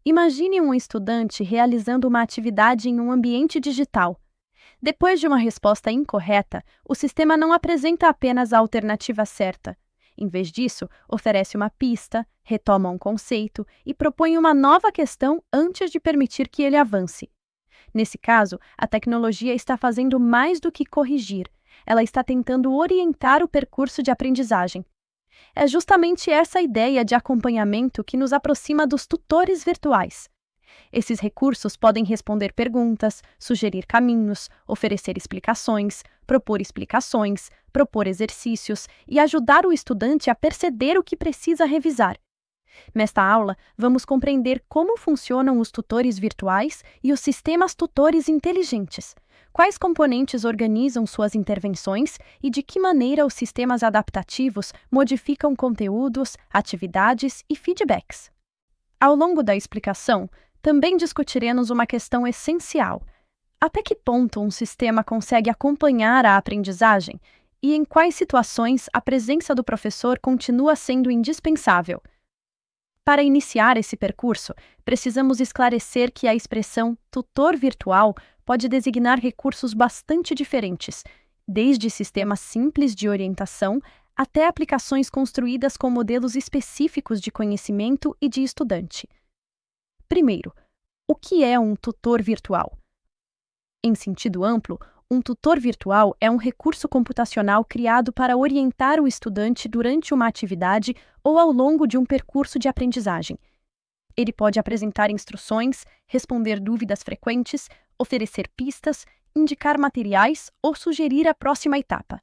Imagine um estudante realizando uma atividade em um ambiente digital. Depois de uma resposta incorreta, o sistema não apresenta apenas a alternativa certa. Em vez disso, oferece uma pista, retoma um conceito e propõe uma nova questão antes de permitir que ele avance. Nesse caso, a tecnologia está fazendo mais do que corrigir, ela está tentando orientar o percurso de aprendizagem. É justamente essa ideia de acompanhamento que nos aproxima dos tutores virtuais. Esses recursos podem responder perguntas, sugerir caminhos, oferecer explicações, propor exercícios e ajudar o estudante a perceber o que precisa revisar. Nesta aula, vamos compreender como funcionam os tutores virtuais e os sistemas tutores inteligentes, quais componentes organizam suas intervenções e de que maneira os sistemas adaptativos modificam conteúdos, atividades e feedbacks. Ao longo da explicação, também discutiremos uma questão essencial: até que ponto um sistema consegue acompanhar a aprendizagem e em quais situações a presença do professor continua sendo indispensável. Para iniciar esse percurso, precisamos esclarecer que a expressão tutor virtual pode designar recursos bastante diferentes, desde sistemas simples de orientação até aplicações construídas com modelos específicos de conhecimento e de estudante. Primeiro, o que é um tutor virtual? Em sentido amplo, um tutor virtual é um recurso computacional criado para orientar o estudante durante uma atividade ou ao longo de um percurso de aprendizagem. Ele pode apresentar instruções, responder dúvidas frequentes, oferecer pistas, indicar materiais ou sugerir a próxima etapa.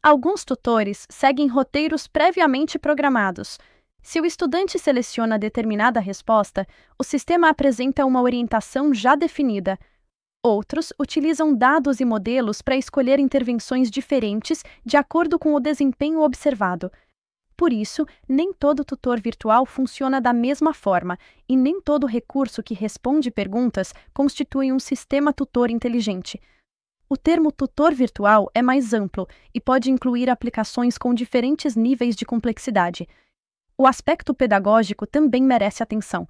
Alguns tutores seguem roteiros previamente programados. Se o estudante seleciona determinada resposta, o sistema apresenta uma orientação já definida. Outros utilizam dados e modelos para escolher intervenções diferentes de acordo com o desempenho observado. Por isso, nem todo tutor virtual funciona da mesma forma e nem todo recurso que responde perguntas constitui um sistema tutor inteligente. O termo tutor virtual é mais amplo e pode incluir aplicações com diferentes níveis de complexidade. O aspecto pedagógico também merece atenção.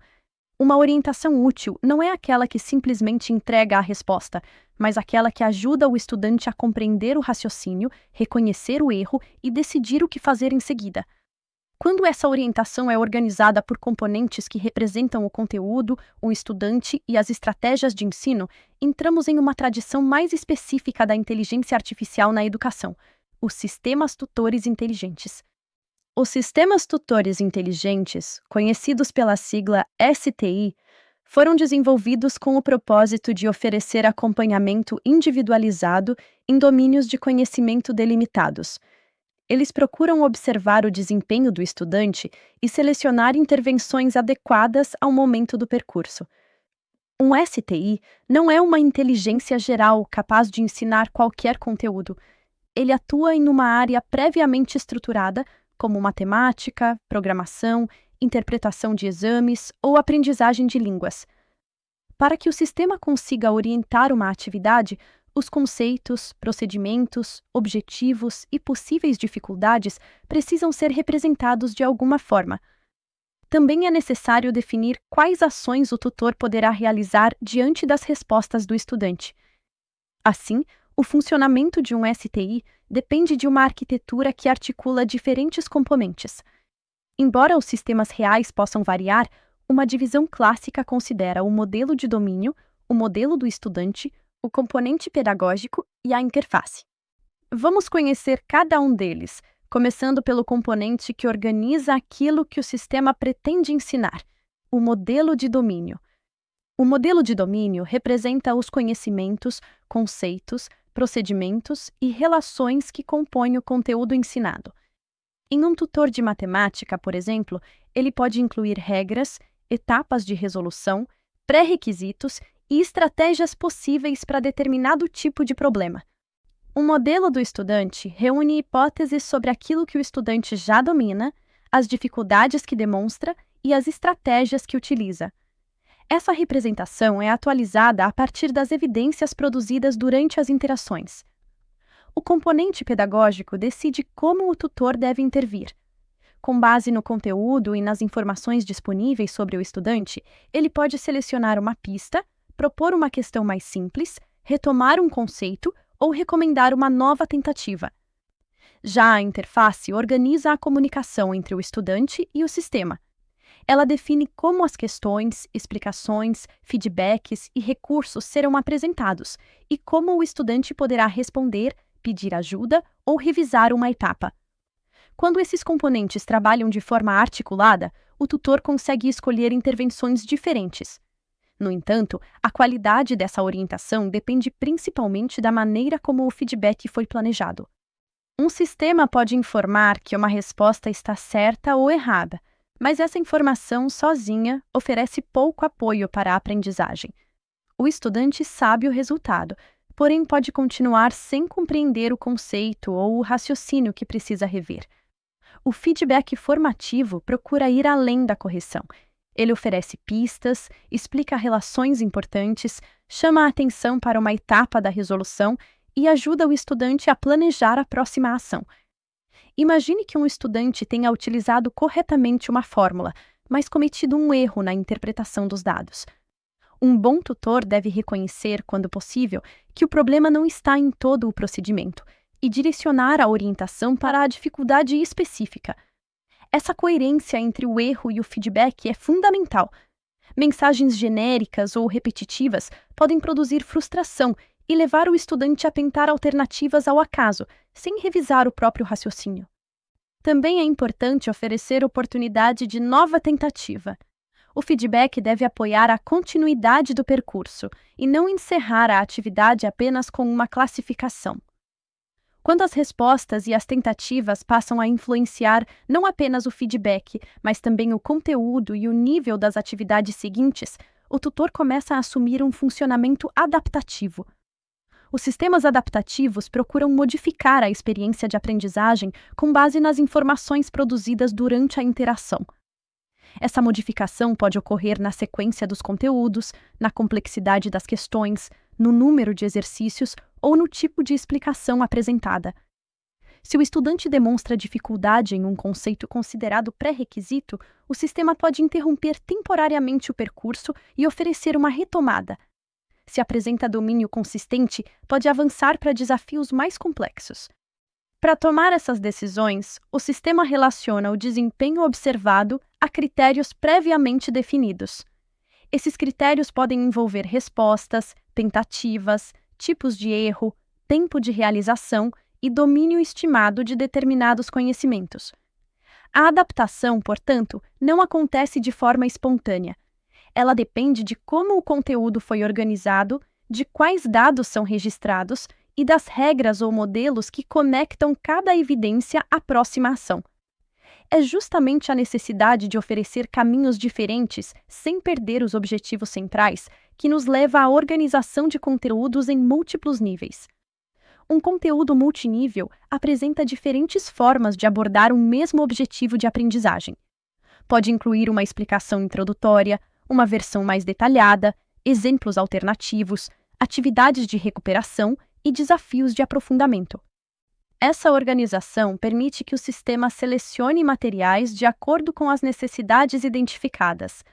Uma orientação útil não é aquela que simplesmente entrega a resposta, mas aquela que ajuda o estudante a compreender o raciocínio, reconhecer o erro e decidir o que fazer em seguida. Quando essa orientação é organizada por componentes que representam o conteúdo, o estudante e as estratégias de ensino, entramos em uma tradição mais específica da inteligência artificial na educação, os sistemas tutores inteligentes. Os sistemas tutores inteligentes, conhecidos pela sigla STI, foram desenvolvidos com o propósito de oferecer acompanhamento individualizado em domínios de conhecimento delimitados. Eles procuram observar o desempenho do estudante e selecionar intervenções adequadas ao momento do percurso. Um STI não é uma inteligência geral capaz de ensinar qualquer conteúdo. Ele atua em uma área previamente estruturada, como matemática, programação, interpretação de exames ou aprendizagem de línguas. Para que o sistema consiga orientar uma atividade, os conceitos, procedimentos, objetivos e possíveis dificuldades precisam ser representados de alguma forma. Também é necessário definir quais ações o tutor poderá realizar diante das respostas do estudante. Assim, o funcionamento de um STI depende de uma arquitetura que articula diferentes componentes. Embora os sistemas reais possam variar, uma divisão clássica considera o modelo de domínio, o modelo do estudante, o componente pedagógico e a interface. Vamos conhecer cada um deles, começando pelo componente que organiza aquilo que o sistema pretende ensinar, o modelo de domínio. O modelo de domínio representa os conhecimentos, conceitos, procedimentos e relações que compõem o conteúdo ensinado. Em um tutor de matemática, por exemplo, ele pode incluir regras, etapas de resolução, pré-requisitos e estratégias possíveis para determinado tipo de problema. O modelo do estudante reúne hipóteses sobre aquilo que o estudante já domina, as dificuldades que demonstra e as estratégias que utiliza. Essa representação é atualizada a partir das evidências produzidas durante as interações. O componente pedagógico decide como o tutor deve intervir. Com base no conteúdo e nas informações disponíveis sobre o estudante, ele pode selecionar uma pista, propor uma questão mais simples, retomar um conceito ou recomendar uma nova tentativa. Já a interface organiza a comunicação entre o estudante e o sistema. Ela define como as questões, explicações, feedbacks e recursos serão apresentados e como o estudante poderá responder, pedir ajuda ou revisar uma etapa. Quando esses componentes trabalham de forma articulada, o tutor consegue escolher intervenções diferentes. No entanto, a qualidade dessa orientação depende principalmente da maneira como o feedback foi planejado. Um sistema pode informar que uma resposta está certa ou errada, mas essa informação sozinha oferece pouco apoio para a aprendizagem. O estudante sabe o resultado, porém pode continuar sem compreender o conceito ou o raciocínio que precisa rever. O feedback formativo procura ir além da correção. Ele oferece pistas, explica relações importantes, chama a atenção para uma etapa da resolução e ajuda o estudante a planejar a próxima ação. Imagine que um estudante tenha utilizado corretamente uma fórmula, mas cometido um erro na interpretação dos dados. Um bom tutor deve reconhecer, quando possível, que o problema não está em todo o procedimento e direcionar a orientação para a dificuldade específica. Essa coerência entre o erro e o feedback é fundamental. Mensagens genéricas ou repetitivas podem produzir frustração e levar o estudante a tentar alternativas ao acaso, sem revisar o próprio raciocínio. Também é importante oferecer oportunidade de nova tentativa. O feedback deve apoiar a continuidade do percurso e não encerrar a atividade apenas com uma classificação. Quando as respostas e as tentativas passam a influenciar não apenas o feedback, mas também o conteúdo e o nível das atividades seguintes, o tutor começa a assumir um funcionamento adaptativo. Os sistemas adaptativos procuram modificar a experiência de aprendizagem com base nas informações produzidas durante a interação. Essa modificação pode ocorrer na sequência dos conteúdos, na complexidade das questões, no número de exercícios ou no tipo de explicação apresentada. Se o estudante demonstra dificuldade em um conceito considerado pré-requisito, o sistema pode interromper temporariamente o percurso e oferecer uma retomada. Se apresenta domínio consistente, pode avançar para desafios mais complexos. Para tomar essas decisões, o sistema relaciona o desempenho observado a critérios previamente definidos. Esses critérios podem envolver respostas, tentativas, tipos de erro, tempo de realização e domínio estimado de determinados conhecimentos. A adaptação, portanto, não acontece de forma espontânea. Ela depende de como o conteúdo foi organizado, de quais dados são registrados e das regras ou modelos que conectam cada evidência à próxima ação. É justamente a necessidade de oferecer caminhos diferentes, sem perder os objetivos centrais, que nos leva à organização de conteúdos em múltiplos níveis. Um conteúdo multinível apresenta diferentes formas de abordar um mesmo objetivo de aprendizagem. Pode incluir uma explicação introdutória, uma versão mais detalhada, exemplos alternativos, atividades de recuperação e desafios de aprofundamento. Essa organização permite que o sistema selecione materiais de acordo com as necessidades identificadas.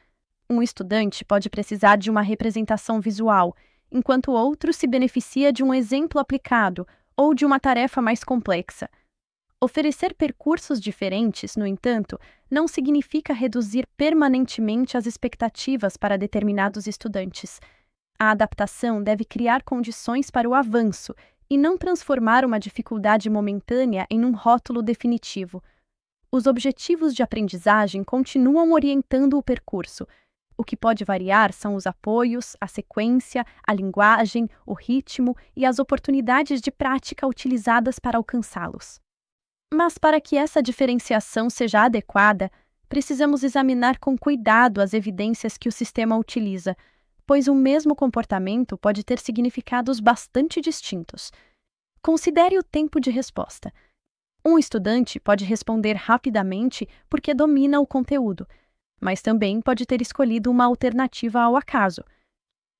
Um estudante pode precisar de uma representação visual, enquanto outro se beneficia de um exemplo aplicado ou de uma tarefa mais complexa. Oferecer percursos diferentes, no entanto, não significa reduzir permanentemente as expectativas para determinados estudantes. A adaptação deve criar condições para o avanço e não transformar uma dificuldade momentânea em um rótulo definitivo. Os objetivos de aprendizagem continuam orientando o percurso. O que pode variar são os apoios, a sequência, a linguagem, o ritmo e as oportunidades de prática utilizadas para alcançá-los. Mas para que essa diferenciação seja adequada, precisamos examinar com cuidado as evidências que o sistema utiliza, pois o mesmo comportamento pode ter significados bastante distintos. Considere o tempo de resposta. Um estudante pode responder rapidamente porque domina o conteúdo, mas também pode ter escolhido uma alternativa ao acaso.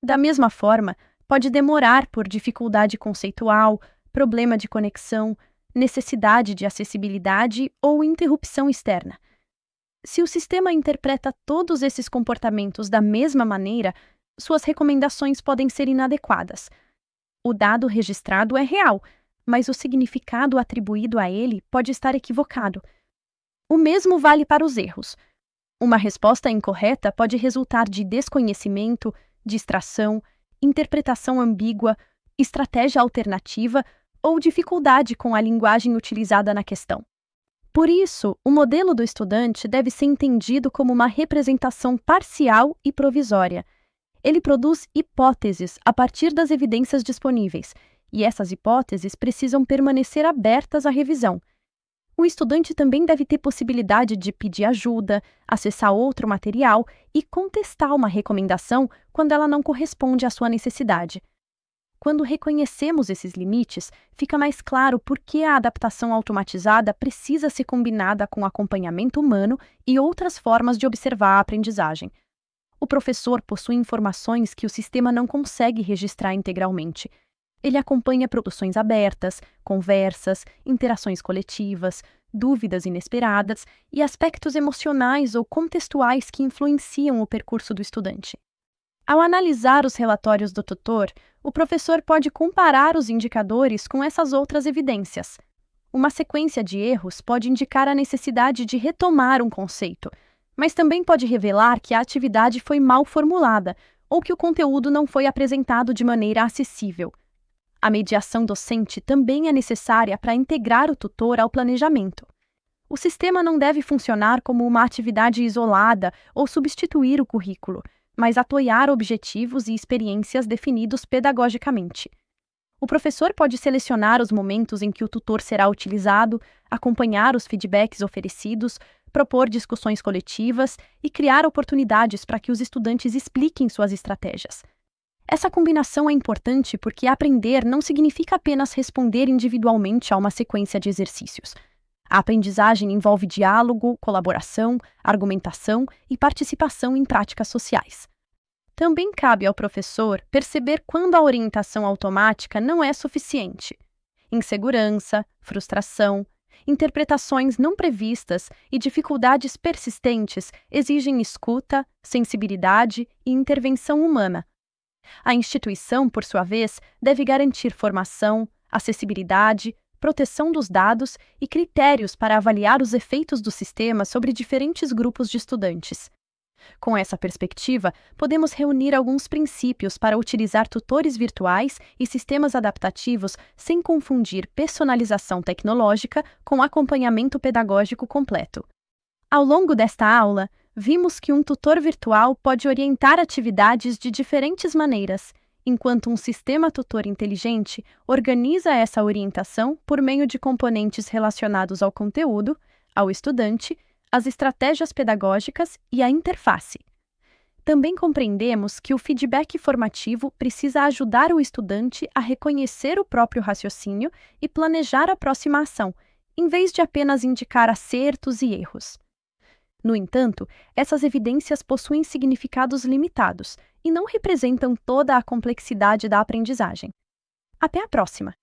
Da mesma forma, pode demorar por dificuldade conceitual, problema de conexão, necessidade de acessibilidade ou interrupção externa. Se o sistema interpreta todos esses comportamentos da mesma maneira, suas recomendações podem ser inadequadas. O dado registrado é real, mas o significado atribuído a ele pode estar equivocado. O mesmo vale para os erros. Uma resposta incorreta pode resultar de desconhecimento, distração, interpretação ambígua, estratégia alternativa ou dificuldade com a linguagem utilizada na questão. Por isso, o modelo do estudante deve ser entendido como uma representação parcial e provisória. Ele produz hipóteses a partir das evidências disponíveis, e essas hipóteses precisam permanecer abertas à revisão. O estudante também deve ter possibilidade de pedir ajuda, acessar outro material e contestar uma recomendação quando ela não corresponde à sua necessidade. Quando reconhecemos esses limites, fica mais claro por que a adaptação automatizada precisa ser combinada com acompanhamento humano e outras formas de observar a aprendizagem. O professor possui informações que o sistema não consegue registrar integralmente. Ele acompanha produções abertas, conversas, interações coletivas, dúvidas inesperadas e aspectos emocionais ou contextuais que influenciam o percurso do estudante. Ao analisar os relatórios do tutor, o professor pode comparar os indicadores com essas outras evidências. Uma sequência de erros pode indicar a necessidade de retomar um conceito, mas também pode revelar que a atividade foi mal formulada ou que o conteúdo não foi apresentado de maneira acessível. A mediação docente também é necessária para integrar o tutor ao planejamento. O sistema não deve funcionar como uma atividade isolada ou substituir o currículo, mas apoiar objetivos e experiências definidos pedagogicamente. O professor pode selecionar os momentos em que o tutor será utilizado, acompanhar os feedbacks oferecidos, propor discussões coletivas e criar oportunidades para que os estudantes expliquem suas estratégias. Essa combinação é importante porque aprender não significa apenas responder individualmente a uma sequência de exercícios. A aprendizagem envolve diálogo, colaboração, argumentação e participação em práticas sociais. Também cabe ao professor perceber quando a orientação automática não é suficiente. Insegurança, frustração, interpretações não previstas e dificuldades persistentes exigem escuta, sensibilidade e intervenção humana. A instituição, por sua vez, deve garantir formação, acessibilidade, proteção dos dados e critérios para avaliar os efeitos do sistema sobre diferentes grupos de estudantes. Com essa perspectiva, podemos reunir alguns princípios para utilizar tutores virtuais e sistemas adaptativos sem confundir personalização tecnológica com acompanhamento pedagógico completo. Ao longo desta aula, vimos que um tutor virtual pode orientar atividades de diferentes maneiras, enquanto um sistema tutor inteligente organiza essa orientação por meio de componentes relacionados ao conteúdo, ao estudante, às estratégias pedagógicas e à interface. Também compreendemos que o feedback formativo precisa ajudar o estudante a reconhecer o próprio raciocínio e planejar a próxima ação, em vez de apenas indicar acertos e erros. No entanto, essas evidências possuem significados limitados e não representam toda a complexidade da aprendizagem. Até a próxima!